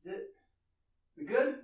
Is it? We good?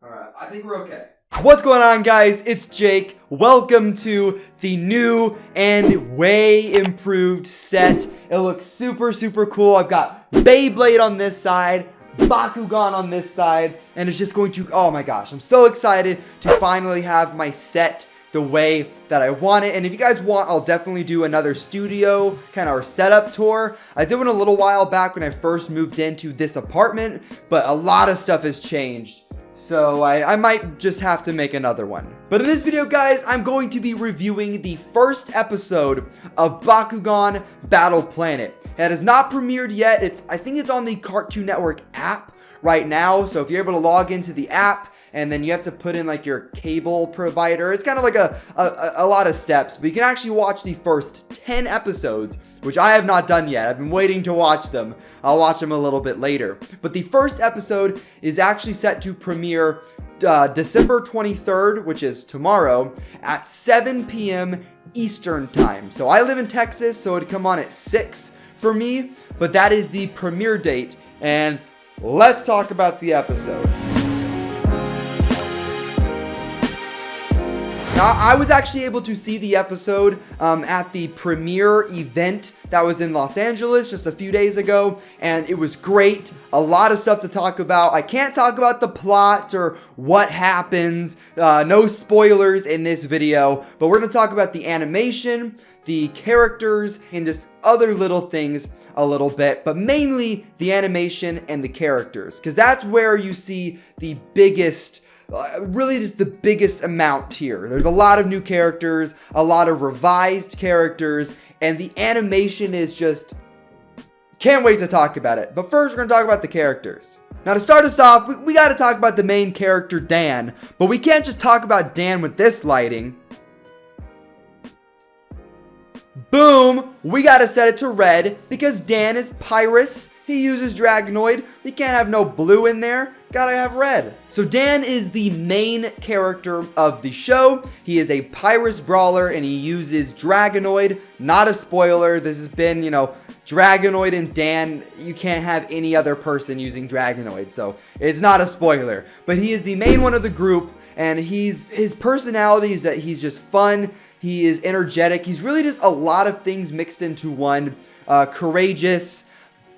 Alright, I think we're okay. What's going on, guys? It's Jake. Welcome to the new and way improved set. It looks super cool. I've got Beyblade on this side, Bakugan on this side, and it's just going to, oh my gosh, I'm so excited to finally have my set the way that I want it. And if you guys want, I'll definitely do another studio kind of or setup tour. I did one a little while back when I first moved into this apartment, but a lot of stuff has changed. So I might just have to make another one. But in this video, guys, I'm going to be reviewing the first episode of Bakugan Battle Planet. It has not premiered yet. I think it's on the Cartoon Network app right now. So if you're able to log into the app, and then you have to put in like your cable provider. It's kind of like a lot of steps, but you can actually watch the first 10 episodes, which I have not done yet. I've been waiting to watch them. I'll watch them a little bit later. But the first episode is actually set to premiere December 23rd, which is tomorrow, at 7 p.m. Eastern time. So I live in Texas, so it'd come on at 6 for me, but that is the premiere date. And let's talk about the episode. Now, I was actually able to see the episode at the premiere event that was in Los Angeles just a few days ago, and it was great. A lot of stuff to talk about. I can't talk about the plot or what happens. No spoilers in this video, but we're going to talk about the animation, the characters, and just other little things a little bit, but mainly the animation and the characters, because that's where you see the biggest really just the biggest amount here. There's a lot of new characters, a lot of revised characters, and the animation is just, can't wait to talk about it. But first, we're going to talk about the characters. Now, to start us off, we got to talk about the main character, Dan, but we can't just talk about Dan with this lighting. Boom! We got to set it to red because Dan is Pyrus. He uses Dragonoid. We can't have no blue in there. Gotta have red. So Dan is the main character of the show. He is a Pyrus brawler and he uses Dragonoid. Not a spoiler. This has been, Dragonoid and Dan. You can't have any other person using Dragonoid. So it's not a spoiler. But he is the main one of the group. And his personality is that he's just fun. He is energetic. He's really just a lot of things mixed into one. Courageous.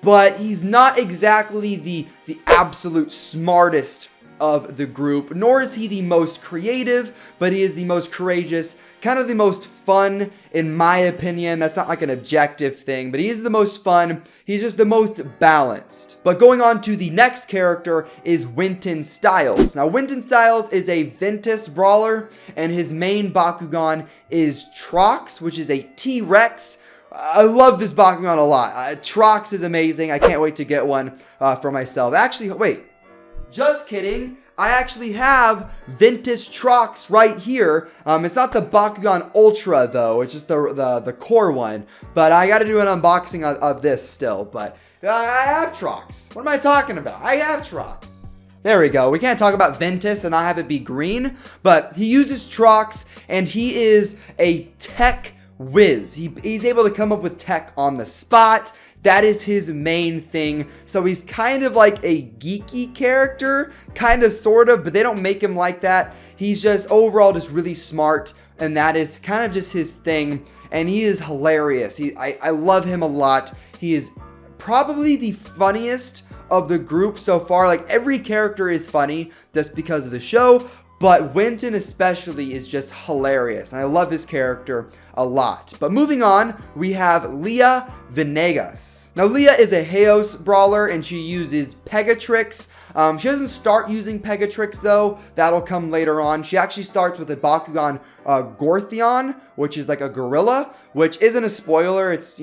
But he's not exactly the absolute smartest of the group, nor is he the most creative, but he is the most courageous, kind of the most fun, in my opinion. That's not like an objective thing, but he is the most fun. He's just the most balanced. But going on to the next character is Winton Styles. Now, Winton Styles is a Ventus brawler, and his main Bakugan is Trox, which is a T-Rex. I love this Bakugan a lot. Trox is amazing. I can't wait to get one for myself. Actually, wait. Just kidding. I actually have Ventus Trox right here. It's not the Bakugan Ultra, though. It's just the core one. But I got to do an unboxing of this still. But I have Trox. What am I talking about? I have Trox. There we go. We can't talk about Ventus and not have it be green. But he uses Trox, and he is a tech whiz. He's able to come up with tech on the spot. That is his main thing. So he's kind of like a geeky character, kind of, sort of, but they don't make him like that. He's just overall just really smart, and that is kind of just his thing. And he is hilarious. I love him a lot. He is probably the funniest of the group so far. Like, every character is funny just because of the show, but Winton especially is just hilarious, and I love his character a lot. But moving on, we have Lea Venegas. Now, Lea is a Heos brawler, and she uses Pegatrix. She doesn't start using Pegatrix, though. That'll come later on. She actually starts with a Bakugan Gortheon, which is like a gorilla, which isn't a spoiler. It's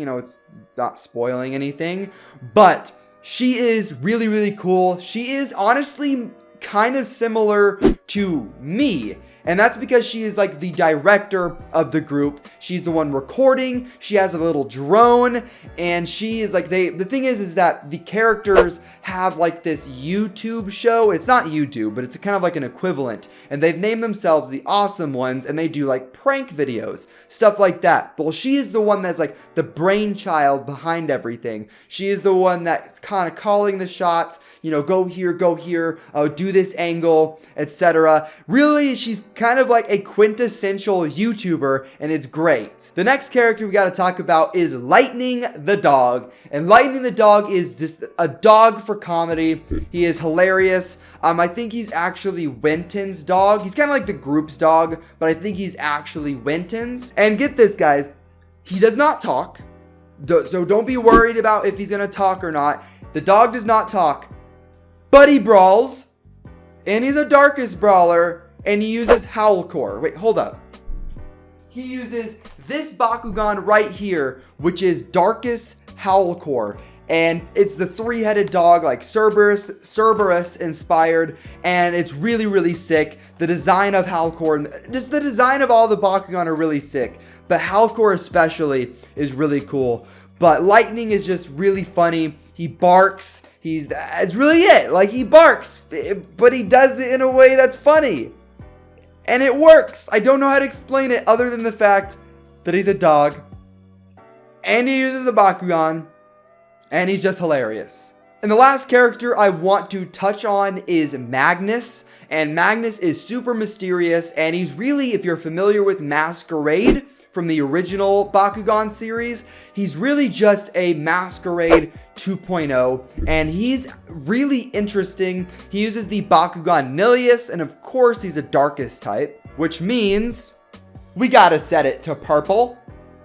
not spoiling anything. But she is really cool. She is honestly kind of similar to me, And that's because she is like the director of the group. She's the one recording. She has a little drone, and she is like, the thing is that the characters have like this YouTube show. It's not YouTube, but it's kind of like an equivalent. And they've named themselves the Awesome Ones, and they do like prank videos, stuff like that. Well, she is the one that's like the brainchild behind everything. She is the one that's kind of calling the shots, you know, go here, do this angle, etc. Really, she's kind of like a quintessential YouTuber, and it's great. The next character we got to talk about is Lightning the dog. And Lightning the dog is just a dog for comedy. He is hilarious. I think he's actually Winton's dog. He's kind of like the group's dog, but I think he's actually Winton's. And get this, guys, he does not talk. So don't be worried about if he's gonna talk or not. The dog does not talk, but he brawls, and he's a darkest brawler, and he uses Howl Core. Wait, hold up. He uses this Bakugan right here, which is Darkest Howl Core. And it's the three-headed dog, like Cerberus inspired, and it's really, really sick. The design of Howl Core, just the design of all the Bakugan are really sick, but Howl Core especially is really cool. But Lightning is just really funny. He barks. That's really it. Like, he barks, but he does it in a way that's funny. And it works. I don't know how to explain it other than the fact that he's a dog, and he uses a Bakugan, and he's just hilarious. And the last character I want to touch on is Magnus. And Magnus is super mysterious, and he's really, if you're familiar with Masquerade from the original Bakugan series, he's really just a Masquerade 2.0, and he's really interesting. He uses the Bakugan Nilius, and of course he's a darkest type, which means we gotta set it to purple.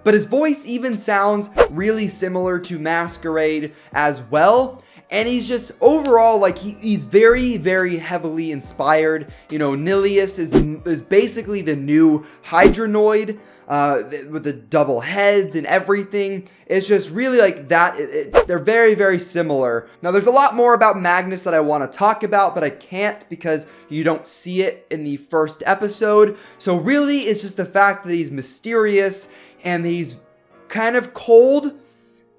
But his voice even sounds really similar to Masquerade as well. And he's just overall, like, he's very, very heavily inspired. You know, Nilius is basically the new Hydronoid with the double heads and everything. It's just really like that. They're very, very similar. Now, there's a lot more about Magnus that I want to talk about, but I can't because you don't see it in the first episode. So really, it's just the fact that he's mysterious and he's kind of cold.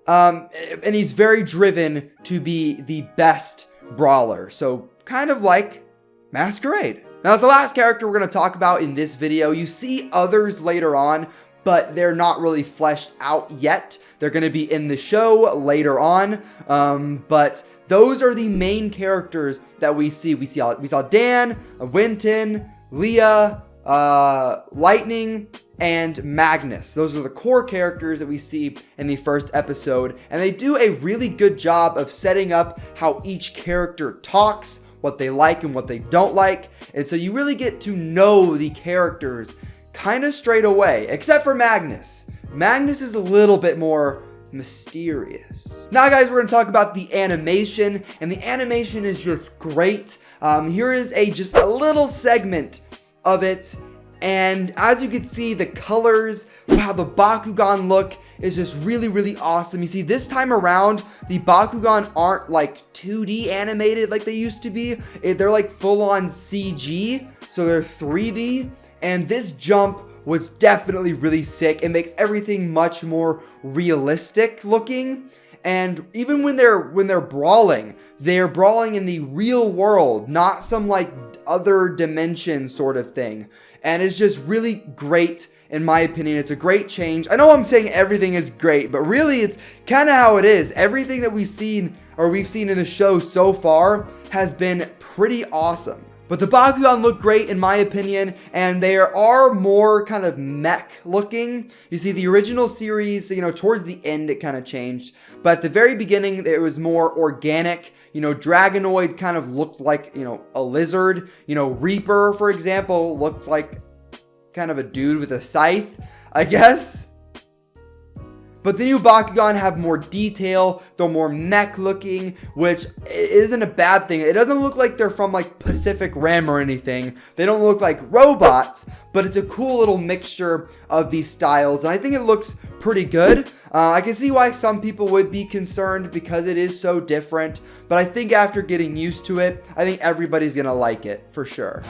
And he's very driven to be the best brawler. So kind of like Masquerade. Now, that's the last character we're going to talk about in this video. You see others later on, but they're not really fleshed out yet. They're going to be in the show later on. But those are the main characters that we see. We saw Dan, Winton, Lea, Lightning, and Magnus. Those are the core characters that we see in the first episode, and they do a really good job of setting up how each character talks, what they like and what they don't like, and so you really get to know the characters kind of straight away, except for Magnus. Magnus is a little bit more mysterious. Now, guys, we're going to talk about the animation, and the animation is just great. Here is just a little segment of it. And as you can see, the colors, how the Bakugan look is just really, really awesome. You see, this time around, the Bakugan aren't like 2D animated like they used to be. They're like full-on CG, so they're 3D. And this jump was definitely really sick. It makes everything much more realistic looking. And even when they're brawling in the real world, not some like other dimension sort of thing. And it's just really great, in my opinion. It's a great change. I know I'm saying everything is great, but really it's kind of how it is. Everything that we've seen in the show so far has been pretty awesome. But the Bakugan look great, in my opinion, and they are more kind of mech looking. You see, the original series, you know, towards the end it kind of changed. But at the very beginning, it was more organic. You know, Dragonoid kind of looked like, you know, a lizard. You know, Reaper, for example, looked like kind of a dude with a scythe, I guess. But the new Bakugan have more detail, they're more mech looking, which isn't a bad thing. It doesn't look like they're from like Pacific Rim or anything. They don't look like robots, but it's a cool little mixture of these styles, and I think it looks pretty good. I can see why some people would be concerned because it is so different, but I think after getting used to it, I think everybody's gonna like it for sure.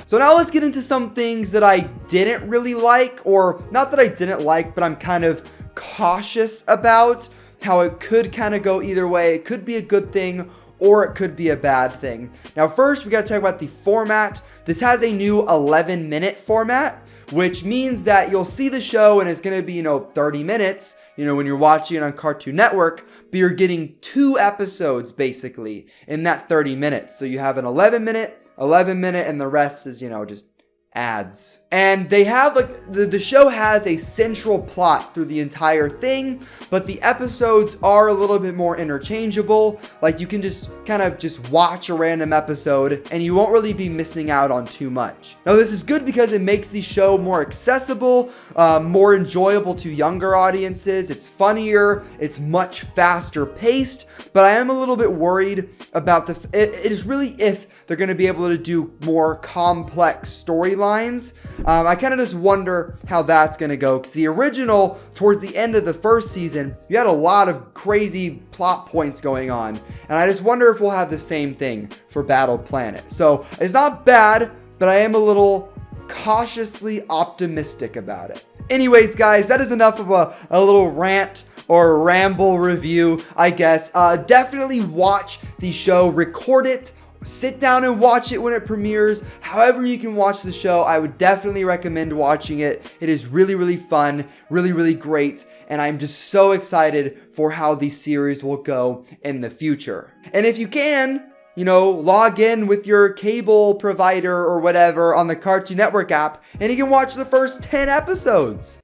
So now let's get into some things that I didn't really like, or not that I didn't like, but I'm kind of cautious about how it could kind of go either way. It could be a good thing or it could be a bad thing. Now first, we got to talk about the format. This has a new 11-minute format, which means that you'll see the show and it's going to be, 30 minutes, when you're watching it on Cartoon Network, but you're getting 2 episodes basically in that 30 minutes. So you have an 11-minute, and the rest is, just ads. And they have the show has a central plot through the entire thing, but the episodes are a little bit more interchangeable. Like you can just kind of just watch a random episode and you won't really be missing out on too much. Now this is good because it makes the show more accessible, more enjoyable to younger audiences. It's funnier, it's much faster paced, but I am a little bit worried about it is really if they're going to be able to do more complex storylines. I kind of just wonder how that's going to go, because the original, towards the end of the first season, you had a lot of crazy plot points going on, and I just wonder if we'll have the same thing for Battle Planet. So it's not bad, but I am a little cautiously optimistic about it. Anyways, guys, that is enough of a little rant or ramble review, I guess. Definitely watch the show, record it, sit down and watch it when it premieres. However you can watch the show, I would definitely recommend watching it. It is really, really fun, really, really great, and I'm just so excited for how the series will go in the future. And if you can, log in with your cable provider or whatever on the Cartoon Network app, and you can watch the first 10 episodes.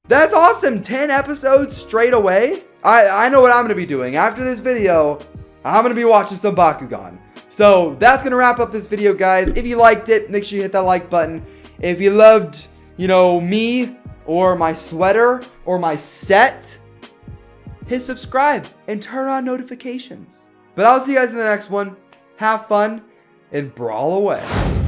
That's awesome, 10 episodes straight away. I know what I'm going to be doing. After this video, I'm going to be watching some Bakugan. So that's going to wrap up this video, guys. If you liked it, make sure you hit that like button. If you loved, me or my sweater or my set, hit subscribe and turn on notifications. But I'll see you guys in the next one. Have fun and brawl away.